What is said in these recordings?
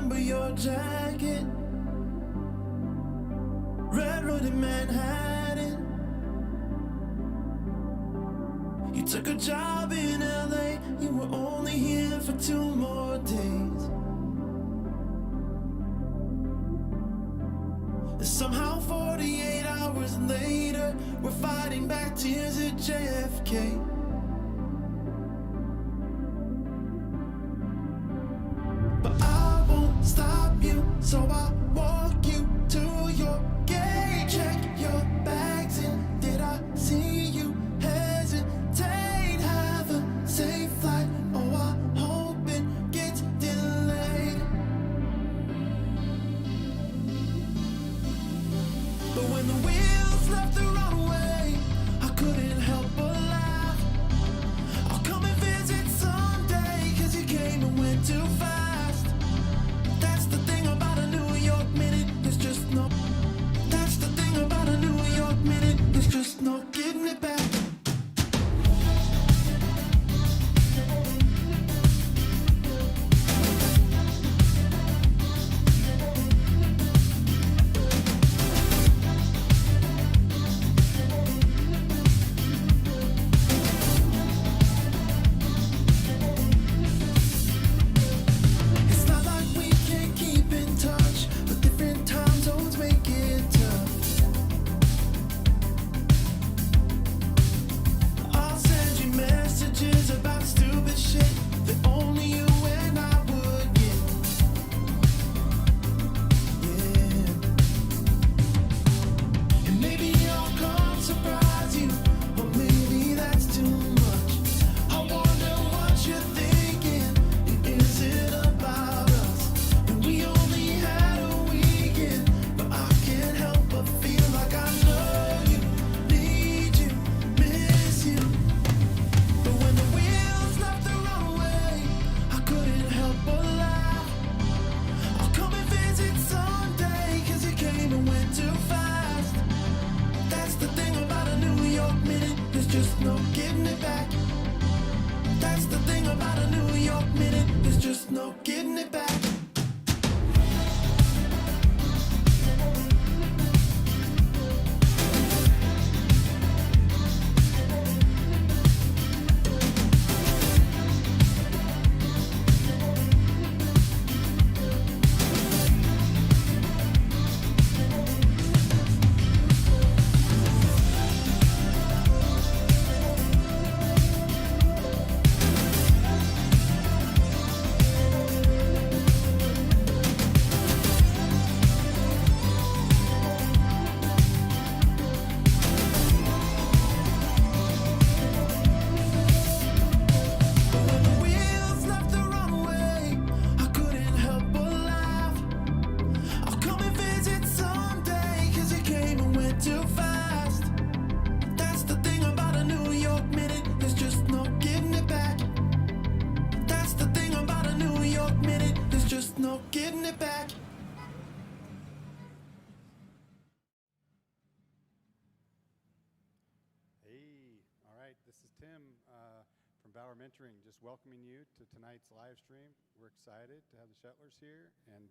remember your jacket, red road in Manhattan. You took a job in LA, you were only here for 2 more days. And somehow 48 hours later, we're fighting back tears at JFK. But I won't stop you, so I walk you to your gate. Check your bags in, did I see you hesitate? Have a safe flight, oh I hope it gets delayed. But when the wheels left the runway, I couldn't help but laugh. I'll come and visit someday, cause you came and went too fast. That's the thing about a New York minute, there's just no. That's the thing about a New York minute, there's just no getting it back. It's not like we can't keep in touch, but different time zones make it tough. I'll send you messages about stupid shit that only you and I would get. Yeah. And maybe I'll come surprise you, or maybe that's too much. I wonder what you're thinking, and is it about us? And we only had a weekend, but I can't help but feel like I love you, need you, miss you. But when the wheels left the runway, I couldn't help but laugh. I'll come and visit someday, cause you came and went too fast. That's the thing about a New York minute, there's just no getting it back. That's the thing about a New York minute, there's just no getting it back. But when the wheels left the runway, I couldn't help but laugh. I'll come and visit someday, cause you came and went too fast. That's the thing about a New York minute, there's just no getting it back. That's the thing about a New York minute, there's just no getting it back. Hey, all right, this is Tim from Valor Mentoring, just welcoming you to tonight's live stream. We're excited to have the Shetlers here, and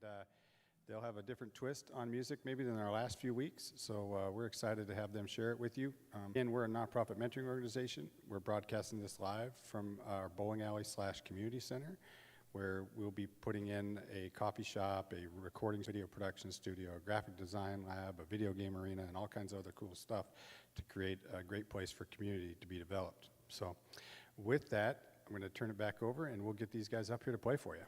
they'll have a different twist on music maybe than our last few weeks, so we're excited to have them share it with you. Again, we're a nonprofit mentoring organization. We're broadcasting this live from our bowling alley / community center, where we'll be putting in a coffee shop, a recording video production studio, a graphic design lab, a video game arena, and all kinds of other cool stuff to create a great place for community to be developed. So with that, I'm going to turn it back over, and we'll get these guys up here to play for you.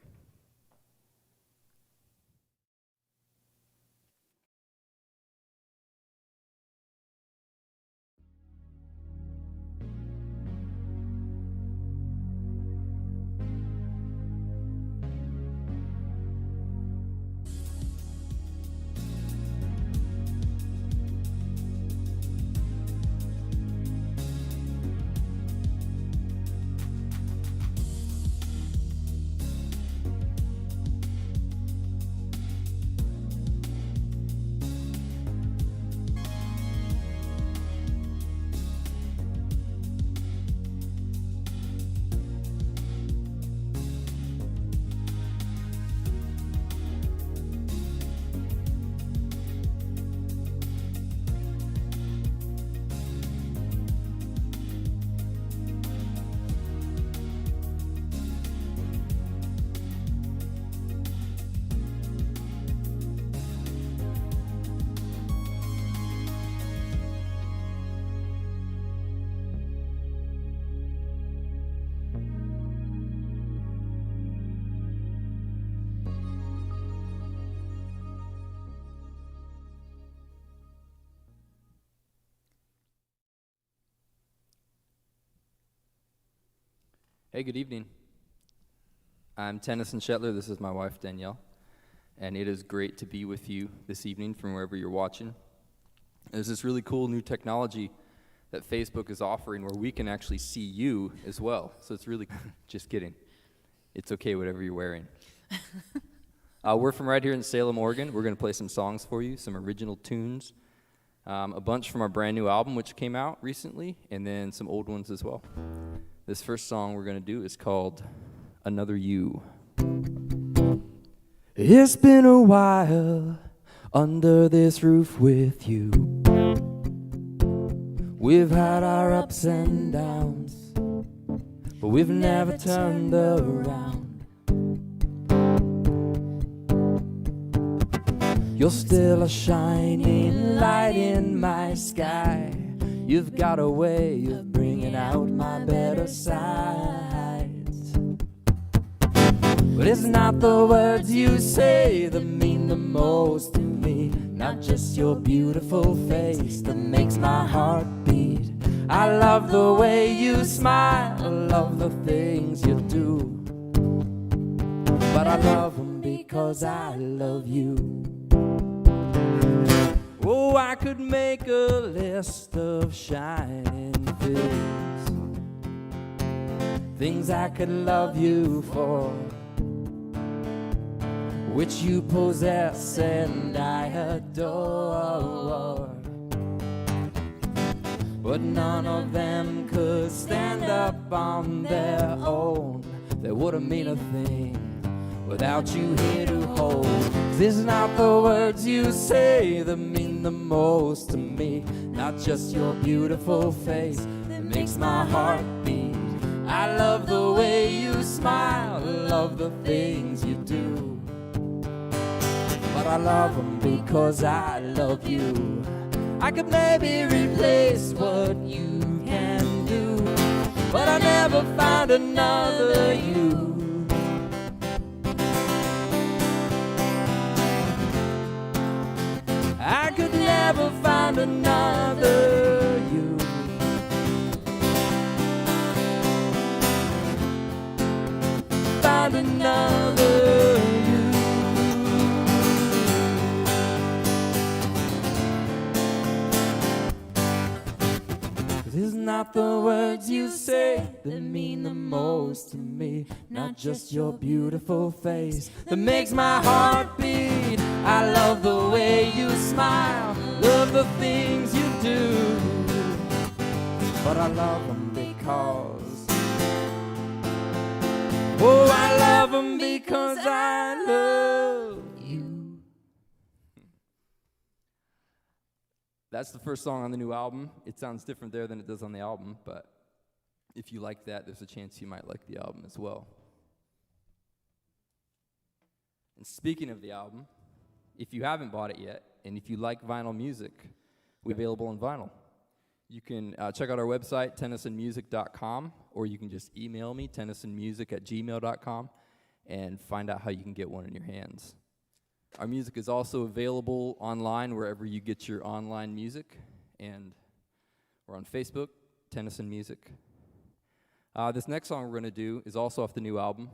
Hey, good evening. I'm Tennison Shetler. This is my wife, Danielle. And it is great to be with you this evening from wherever you're watching. There's this really cool new technology that Facebook is offering where we can actually see you as well. So it's really, just kidding. It's okay, whatever you're wearing. We're from right here in Salem, Oregon. We're going to play some songs for you, some original tunes, a bunch from our brand new album, which came out recently, and then some old ones as well. This first song we're going to do is called Another You. It's been a while under this roof with you. We've had our ups and downs, but we've never turned around. You're still a shining light in my sky. You've got a way of bringing out my better sides. But it's not the words you say that mean the most to me, not just your beautiful face that makes my heart beat. I love the way you smile, I love the things you do, but I love them because I love you. Oh, I could make a list of shining things I could love you for, which you possess and I adore. But none of them could stand up on their own. They wouldn't mean a thing without you here to hold. 'Cause it's not the words you say that mean the most to me, not just your beautiful face that makes my heart beat. I love the way you smile, I love the things you do, but I love them because I love you. I could maybe replace what you can do, but I never find another you. I could never find another you. Find another you. 'Cause it's not the words you say that mean the most to me, not just your beautiful face that makes my heart beat. I love the way you smile, love the things you do, but I love them because, oh, I love them because I love you. That's the first song on the new album. It sounds different there than it does on the album, but if you like that, there's a chance you might like the album as well. And speaking of the album, if you haven't bought it yet, and if you like vinyl music, we're available on vinyl. You can check out our website, tennisonmusic.com, or you can just email me, tennisonmusic@gmail.com, and find out how you can get one in your hands. Our music is also available online wherever you get your online music, and we're on Facebook, Tennison Music. This next song we're going to do is also off the new album,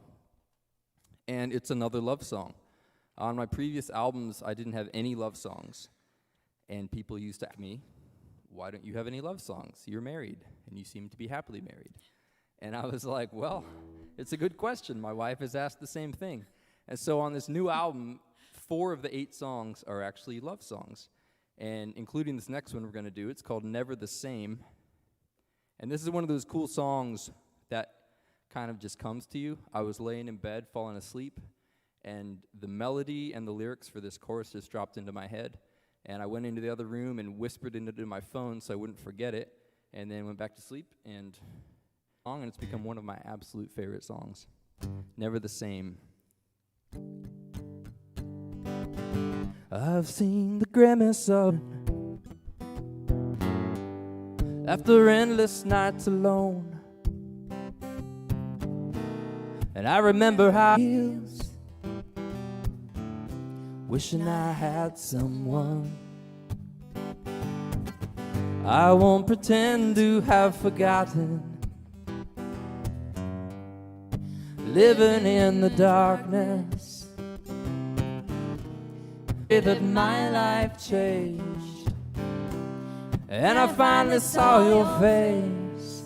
and it's another love song. On my previous albums, I didn't have any love songs, and people used to ask me, why don't you have any love songs? You're married, and you seem to be happily married. And I was like, well, it's a good question. My wife has asked the same thing. And so on this new album, 4 of the 8 songs are actually love songs, and including this next one we're going to do. It's called Never the Same, and this is one of those cool songs that kind of just comes to you. I was laying in bed, falling asleep, and the melody and the lyrics for this chorus just dropped into my head, and I went into the other room and whispered into my phone so I wouldn't forget it, and then went back to sleep, and it's become one of my absolute favorite songs. Never the Same. I've seen the grimace of after endless nights alone, and I remember how it feels wishing I had someone. I won't pretend to have forgotten living in the darkness, that my life changed, and I finally saw your face,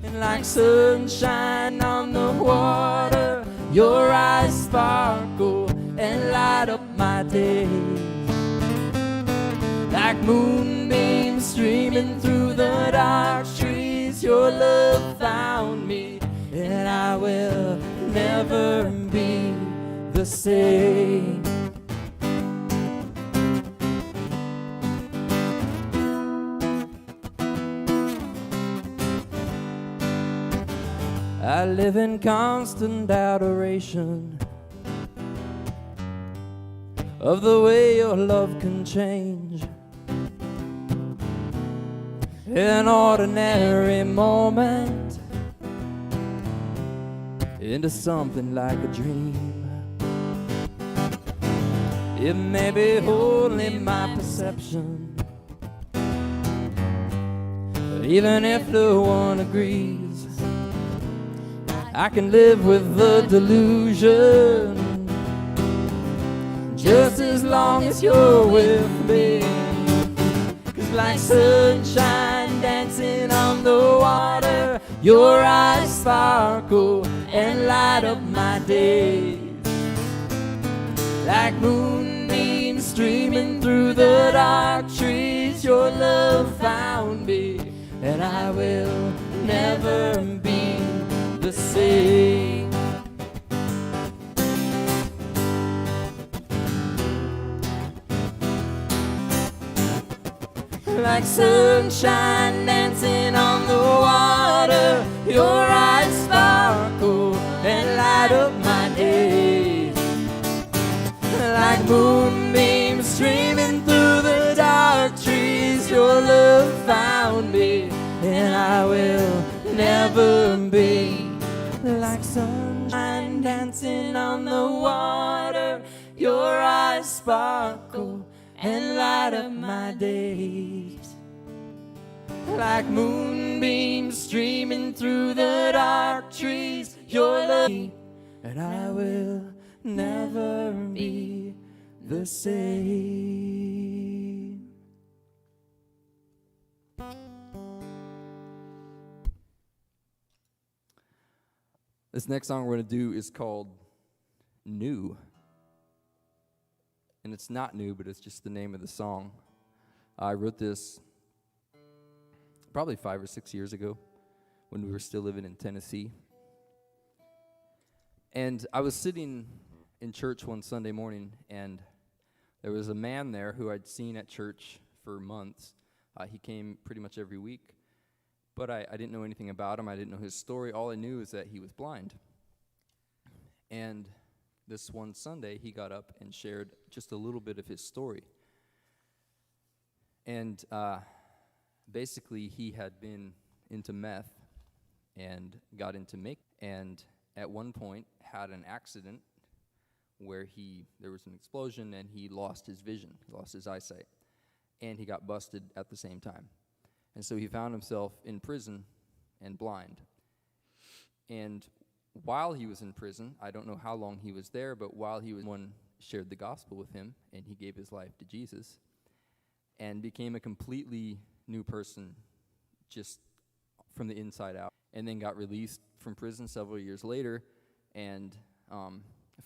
and like sunshine on the water, your eyes sparkle and light up my days. Like moonbeams streaming through the dark trees, your love found me, and I will never be the same. I live in constant adoration of the way your love can change an ordinary moment into something like a dream. It may be only my perception, but even if no one agrees, I can live with the delusion just as long as you're with me. 'Cause like sunshine dancing on the water, your eyes sparkle and light up my days. Like moonbeams streaming through the dark trees, your love found me, and I will never be the same. Like sunshine dancing on the water, your eyes sparkle and light up my days. Like moonbeams streaming through the dark trees, your love found me, and I will never be. Like sunshine dancing on the water, your eyes sparkle and light up my days. Like moonbeams streaming through the dark trees, your love, and I will never be the same. This next song we're going to do is called New. And it's not new, but it's just the name of the song. I wrote this probably 5 or 6 years ago when we were still living in Tennessee. And I was sitting in church one Sunday morning, and there was a man there who I'd seen at church for months. He came pretty much every week. But I didn't know anything about him. I didn't know his story. All I knew is that he was blind. And this one Sunday, he got up and shared just a little bit of his story. And basically, he had been into meth and got into and at one point had an accident where there was an explosion and he lost his vision, he lost his eyesight, and he got busted at the same time. And so he found himself in prison and blind. And while he was in prison, I don't know how long he was there, but while he was, one shared the gospel with him, and he gave his life to Jesus and became a completely new person just from the inside out, and then got released from prison several years later. And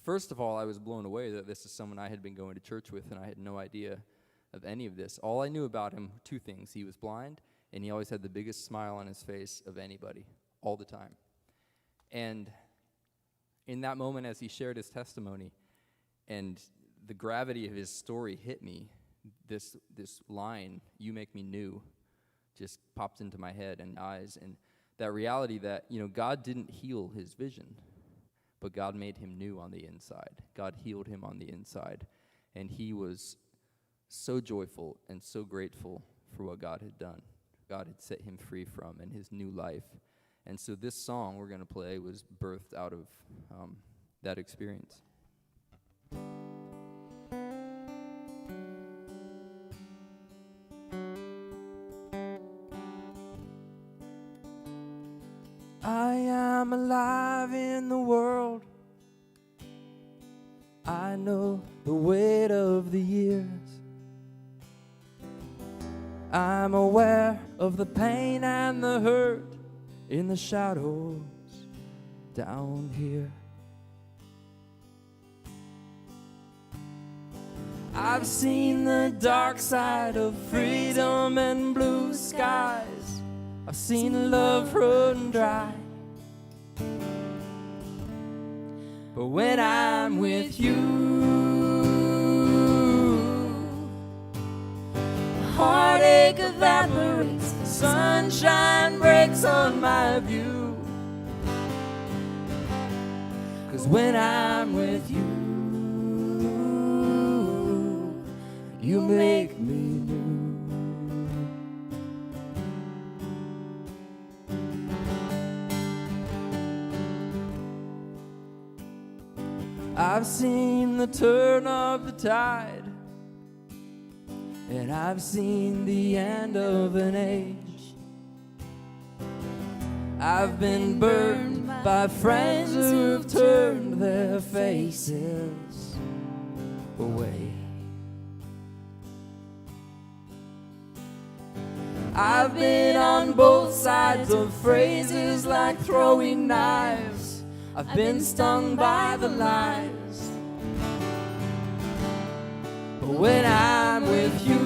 first of all, I was blown away that this is someone I had been going to church with, and I had no idea of any of this. All I knew about him, two things: he was blind, and he always had the biggest smile on his face of anybody, all the time. And in that moment, as he shared his testimony, and the gravity of his story hit me, this line, "You make me new," just popped into my head and eyes, and that reality that, God didn't heal his vision, but God made him new on the inside. God healed him on the inside, and he was so joyful and so grateful for what God had done. God had set him free from, and his new life. And so this song we're going to play was birthed out of that experience. I I'm alive in the world, I know the weight of the years. I'm aware of the pain and the hurt in the shadows down here. I've seen the dark side of freedom and blue skies. I've seen love run dry. But when I'm with you, heartache evaporates, sunshine breaks on my view. 'Cause when I'm with you, you make me new. I've seen the turn of the tide, and I've seen the end of an age. I've been burned by friends who've turned their faces away. I've been on both sides of phrases like throwing knives. I've been stung by the lies. But when I'm with you,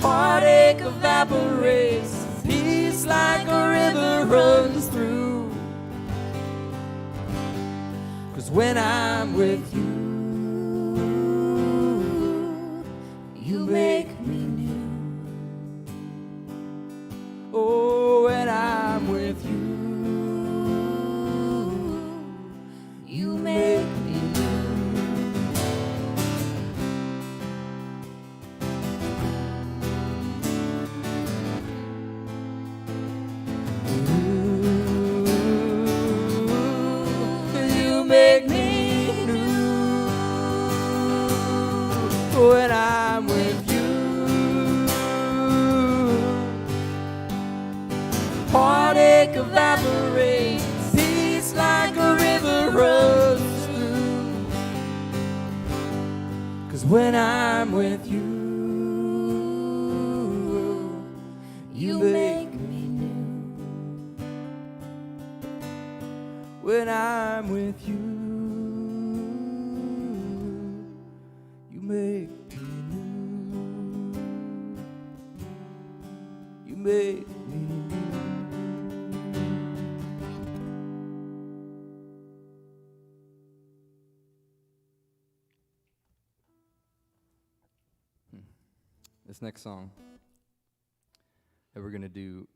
heartache evaporates, peace like a river runs through. 'Cause when I'm with you, you make me new. Oh, when I'm with you, you make me new. You make me new. When I'm with you, heartache evaporates, peace like a river runs through. 'Cause when I'm with you, you make me new. When I'm with you, you make me new. You make me new. This next song that we're going to do,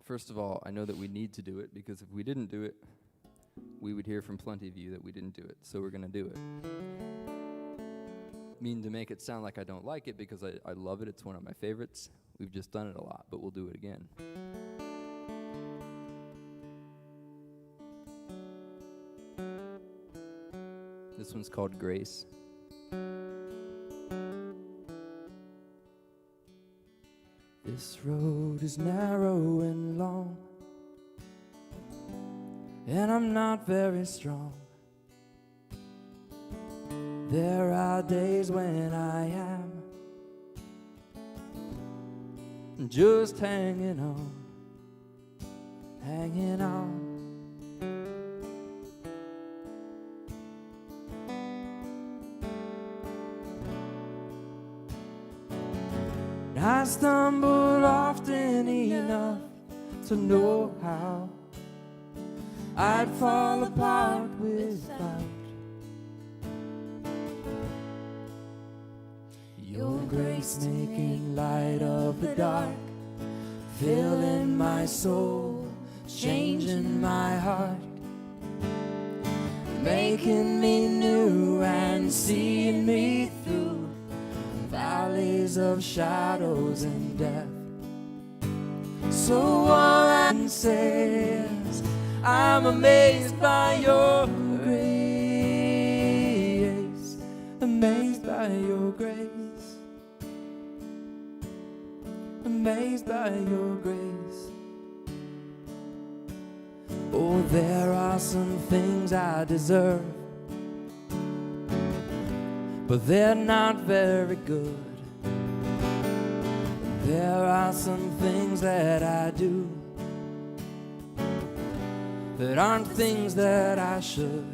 first of all, I know that we need to do it, because if we didn't do it, we would hear from plenty of you that we didn't do it, so we're going to do it. Mean to make it sound like I don't like it, because I love it. It's one of my favorites. We've just done it a lot, but we'll do it again. This one's called Grace. This road is narrow and long, and I'm not very strong. There are days when I am just hanging on, hanging on. I stumble often enough to know how I'd fall apart without your grace, making light of the dark, filling my soul, changing my heart, making me new and seeing me through valleys of shadows and death. So all I can say is I'm amazed by your grace, amazed by your grace, amazed amazed by your grace. Oh, there are some things I deserve, but they're not very good. There are some things that I do that aren't things that I should.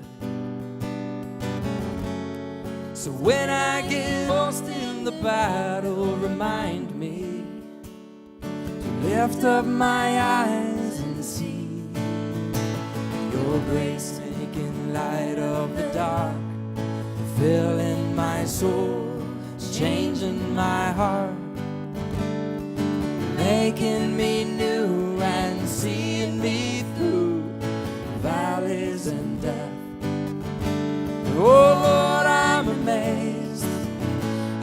So when I get lost in the battle, remind me to lift up my eyes and see your grace making light of the dark, filling my soul, changing my heart, making me new and seeing me through valleys and death. Oh Lord,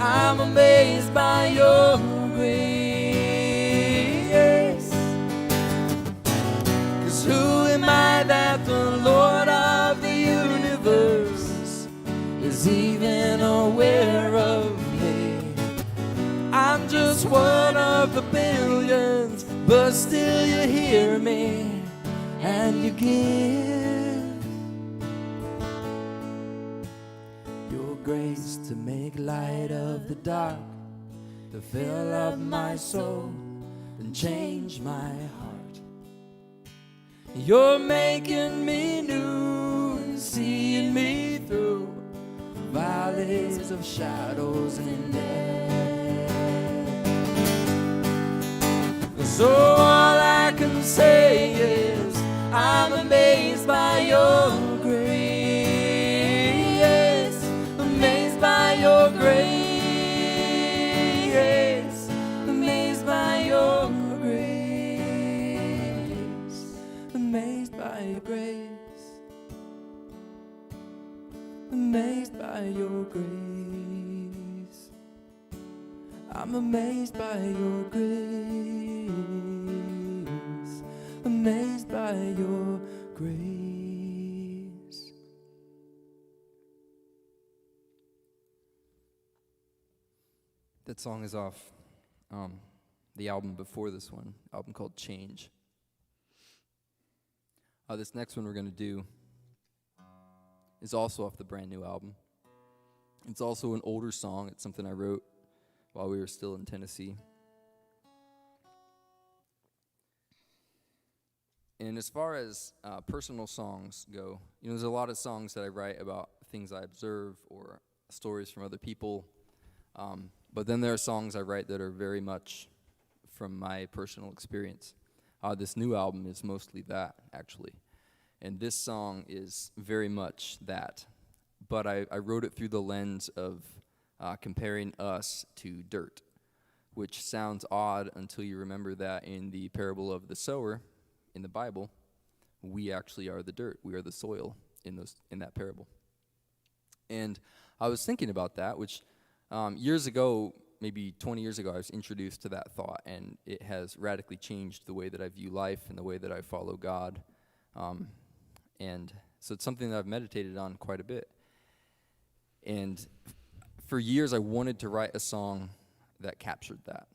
I'm amazed by your grace. 'Cause who am I that the Lord of the universe is even aware of me? I'm just one of the billions, but still you hear me and you give your grace to make light of the dark, to fill up my soul and change my heart. You're making me new and seeing me through valleys of shadows and death. So all I can say is I'm amazed by your grace, amazed by your grace, amazed by your grace, amazed by your grace, amazed by your grace. I'm amazed by your grace, amazed by your grace. That song is off the album before this one, album called Change. This next one we're going to do is also off the brand new album. It's also an older song. It's something I wrote while we were still in Tennessee. And as far as personal songs go, there's a lot of songs that I write about things I observe or stories from other people. But then there are songs I write that are very much from my personal experience. This new album is mostly that, actually. And this song is very much that. But I wrote it through the lens of comparing us to dirt, which sounds odd until you remember that in the parable of the sower in the Bible, we actually are the dirt. We are the soil in that parable. And I was thinking about that, which years ago, maybe 20 years ago, I was introduced to that thought, and it has radically changed the way that I view life and the way that I follow God. And so it's something that I've meditated on quite a bit. And for years, I wanted to write a song that captured that.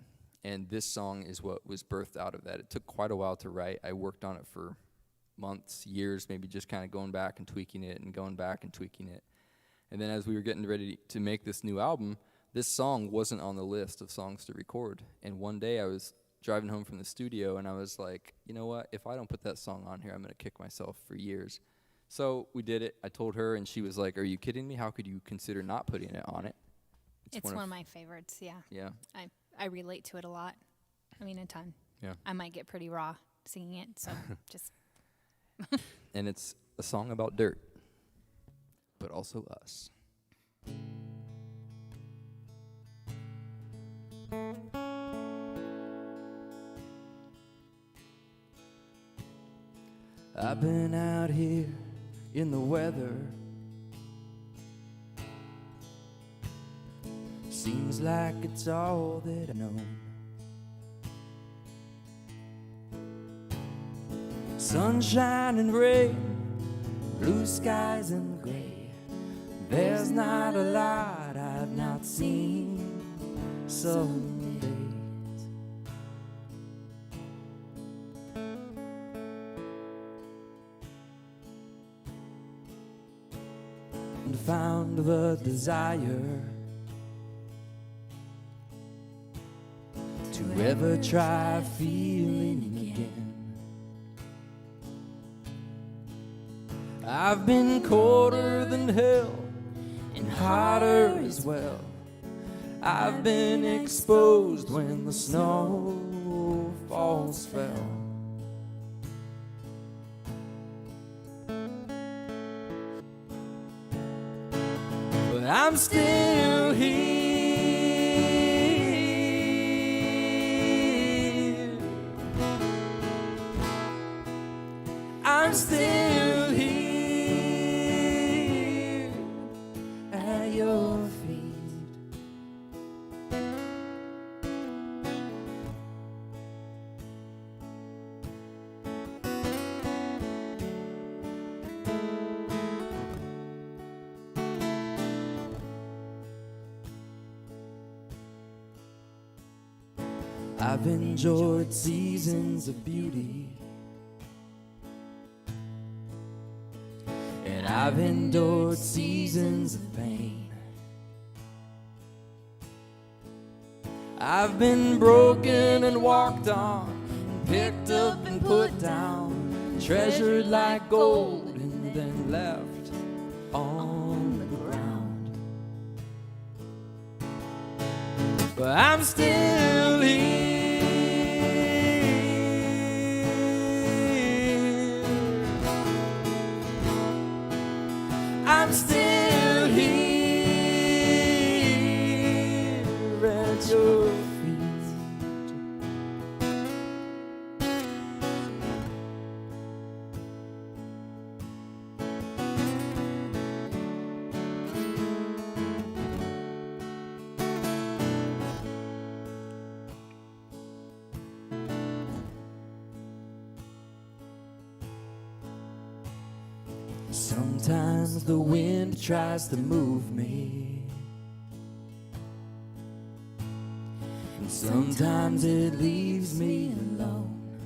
And this song is what was birthed out of that. It took quite a while to write. I worked on it for months, years, maybe just kind of going back and tweaking it and going back and tweaking it. And then as we were getting ready to make this new album, this song wasn't on the list of songs to record. And one day I was driving home from the studio, and I was like, you know what? If I don't put that song on here, I'm going to kick myself for years. So we did it. I told her, and she was like, are you kidding me? How could you consider not putting it on it? It's one of my favorites, yeah. Yeah. I relate to it a lot. I mean, a ton. Yeah. I might get pretty raw singing it, so just... And it's a song about dirt, but also us. I've been out here in the weather. Seems like it's all that I know. Sunshine and rain, blue skies and gray. There's not a lot I've not seen some days. haven't found the desire to ever try feeling again. I've been colder than hell and hotter as well. I've been exposed when the snow falls fell. But I'm still here. I'm still here at your feet. I've enjoyed seasons of beauty, and I've endured seasons of pain. I've been broken and walked on, picked up and put down, treasured like gold and then left on the ground. But I'm still here. I'm still here at your feet. Sometimes the wind tries to move me, and sometimes it leaves me alone.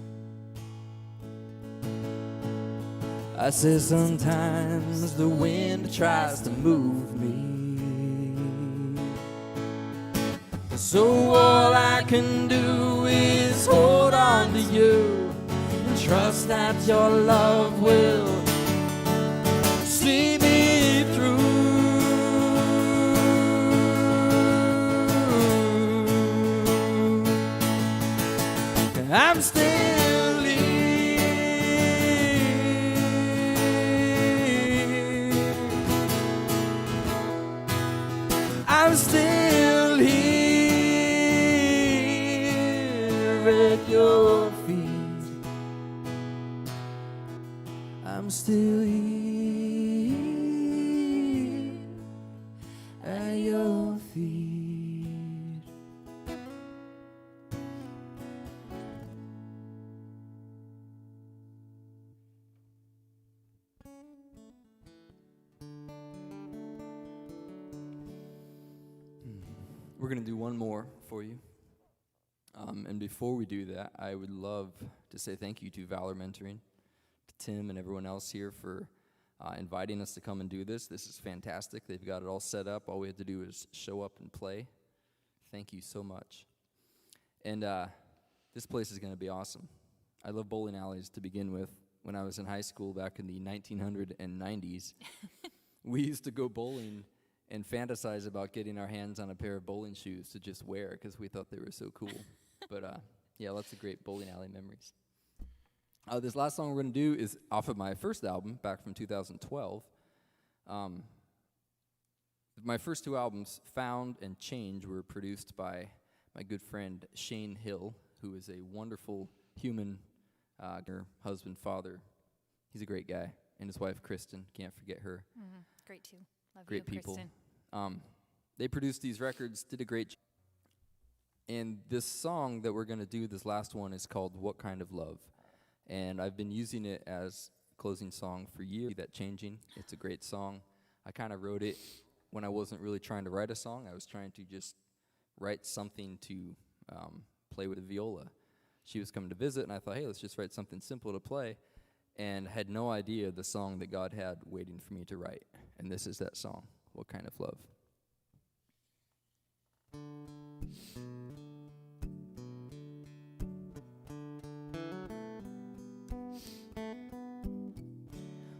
I say sometimes the wind tries to move me, so all I can do is hold on to you and trust that your love will see me through. I'm still here. I'm still here at your feet. I'm still here at your feet. We're going to do one more for you. And before we do that, I would love to say thank you to Valor Mentoring, to Tim and everyone else here for inviting us to come and do this. This is fantastic. They've got it all set up. All we have to do is show up and play. Thank you so much. And this place is going to be awesome. I love bowling alleys to begin with. When I was in high school back in the 1990s, we used to go bowling and fantasize about getting our hands on a pair of bowling shoes to just wear because we thought they were so cool. But yeah, lots of great bowling alley memories. This last song we're going to do is off of my first album back from 2012. My first two albums, Found and Change, were produced by my good friend Shane Hill, who is a wonderful human husband, father. He's a great guy. And his wife, Kristen. Can't forget her. Mm-hmm. Great too. Love Great you, people. Kristen. They produced these records, did a great job. And this song that we're going to do, this last one, is called What Kind of Love. And I've been using it as a closing song for years. That Changing. It's a great song. I kind of wrote it when I wasn't really trying to write a song. I was trying to just write something to play with a viola. She was coming to visit, and I thought, hey, let's just write something simple to play. And had no idea the song that God had waiting for me to write And this is that song, What Kind of Love?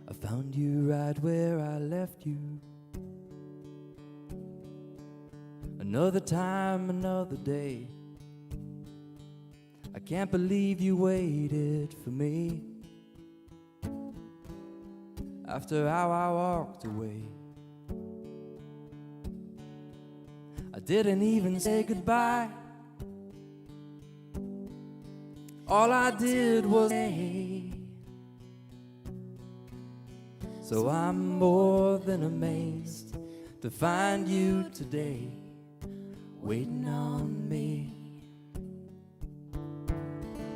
I found you right where I left you. Another time, another day. I can't believe you waited for me after how I walked away. I didn't even say goodbye. All I did was say. So I'm more than amazed to find you today waiting on me.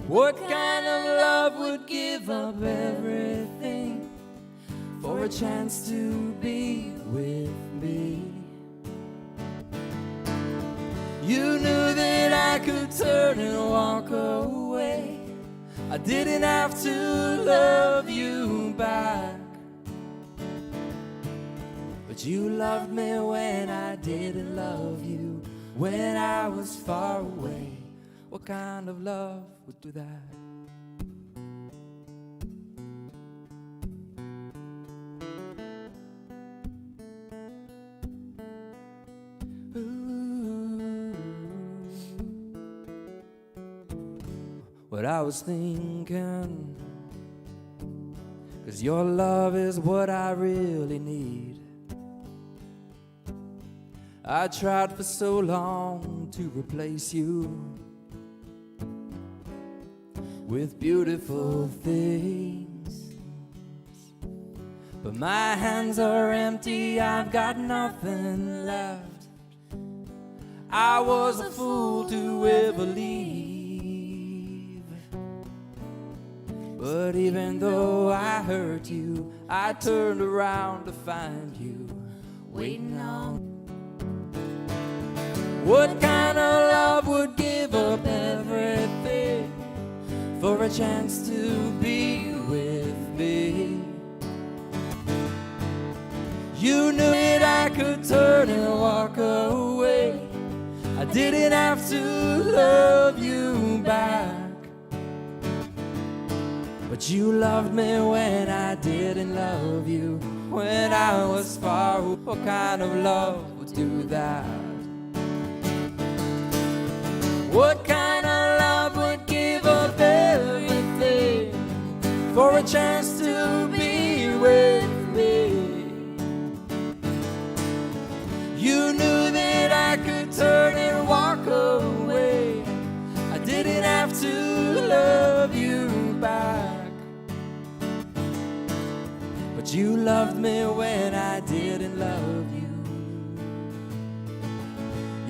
What kind of love would give up everything for a chance to be with me? You knew that I could turn and walk away. I didn't have to love you back, but you loved me when I didn't love you, when I was far away. What kind of love would do that? Ooh. What I was thinking, 'cause your love is what I really need. I tried for so long to replace you with beautiful things, but my hands are empty, I've got nothing left. I was a fool to ever leave, but even though I hurt you, I turned around to find you waiting on. What kind of love would give up everything for a chance to be with me? You knew that I could turn and walk away. I didn't have to love you back, but you loved me when I didn't love you, when I was far away. What kind of love would do that? What kind of love would give up everything for a chance to be with me? You knew that I could turn and walk away. I didn't have to love you back, but you loved me when I didn't love you.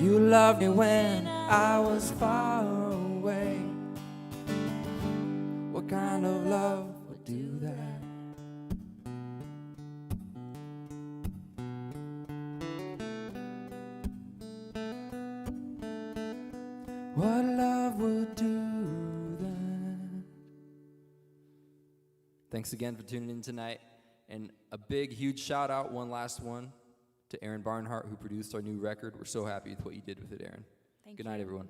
You loved me when I was far away. What kind of love would do that? What love would do that? Thanks again for tuning in tonight. And a big, huge shout out, one last one, to Aaron Barnhart, who produced our new record. We're so happy with what you did with it, Aaron. Good night, everyone.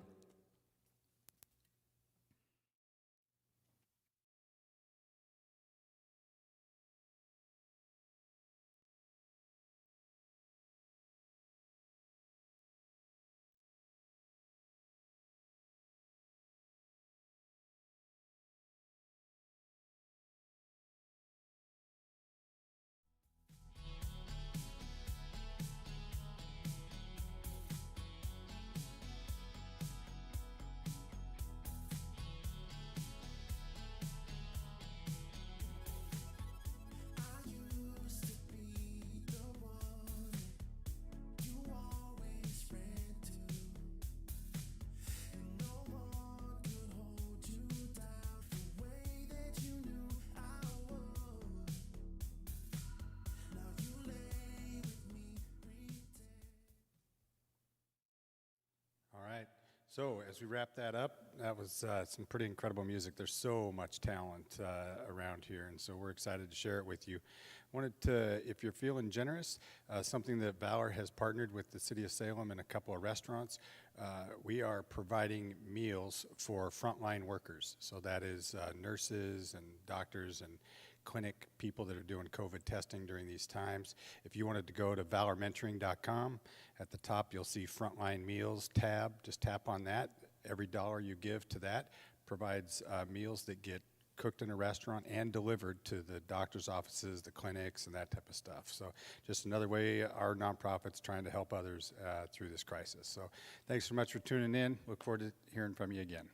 So as we wrap that up, that was some pretty incredible music. There's so much talent around here, and so we're excited to share it with you. Wanted to, if you're feeling generous, something that Valor has partnered with the City of Salem and a couple of restaurants, we are providing meals for frontline workers. So that is nurses and doctors and clinic people that are doing COVID testing during these times. If you wanted to go to valormentoring.com, at the top you'll see Frontline Meals tab. Just tap on that. Every dollar you give to that provides meals that get cooked in a restaurant and delivered to the doctor's offices, the clinics, and that type of stuff. So just another way our nonprofit's trying to help others through this crisis. So thanks so much for tuning in. Look forward to hearing from you again.